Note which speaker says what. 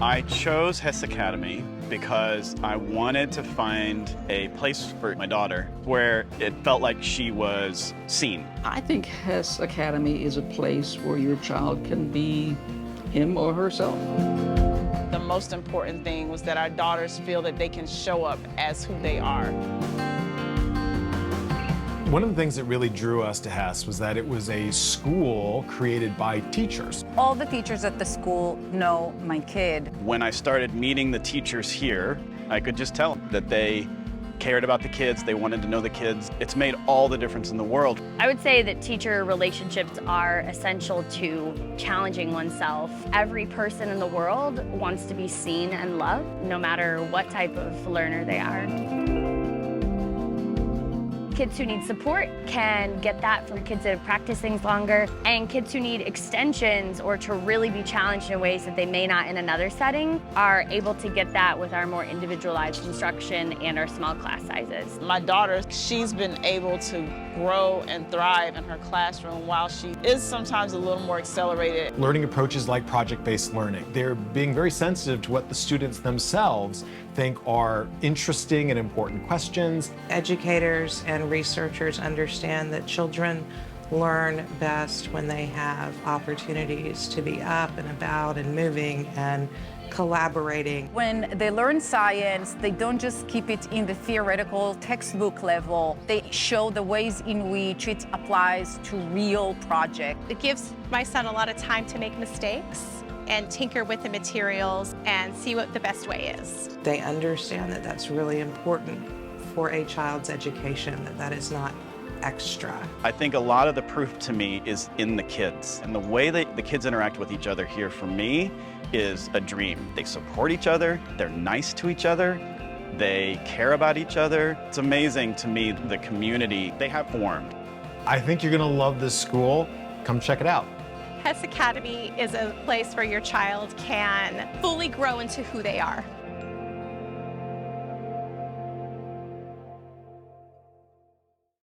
Speaker 1: I chose Hess Academy because I wanted to find a place for my daughter where it felt like she was seen.
Speaker 2: I think Hess Academy is a place where your child can be him or herself.
Speaker 3: The most important thing was that our daughters feel that they can show up as who they are.
Speaker 4: One of the things that really drew us to Hess was that it was a school created by teachers.
Speaker 5: All the teachers at the school know my kid.
Speaker 1: When I started meeting the teachers here, I could just tell that they cared about the kids, they wanted to know the kids. It's made all the difference in the world.
Speaker 6: I would say that teacher relationships are essential to challenging oneself. Every person in the world wants to be seen and loved, no matter what type of learner they are. Kids who need support can get that from kids that have practiced things longer, and kids who need extensions or to really be challenged in ways that they may not in another setting are able to get that with our more individualized instruction and our small class sizes.
Speaker 3: My daughter, she's been able to grow and thrive in her classroom while she is sometimes a little more accelerated.
Speaker 4: Learning approaches like project-based learning. They're being very sensitive to what the students themselves think are interesting and important questions.
Speaker 7: Educators and researchers understand that children learn best when they have opportunities to be up and about and moving and collaborating.
Speaker 5: When they learn science, they don't just keep it in the theoretical textbook level. They show the ways in which it applies to real projects.
Speaker 8: It gives my son a lot of time to make mistakes and tinker with the materials and see what the best way is.
Speaker 7: They understand that that's really important for a child's education, that is not extra.
Speaker 1: I think a lot of the proof to me is in the kids. And the way that the kids interact with each other here for me is a dream. They support each other, they're nice to each other, they care about each other. It's amazing to me the community they have formed.
Speaker 4: I think you're gonna love this school. Come check it out.
Speaker 8: Hess Academy is a place where your child can fully grow into who they are.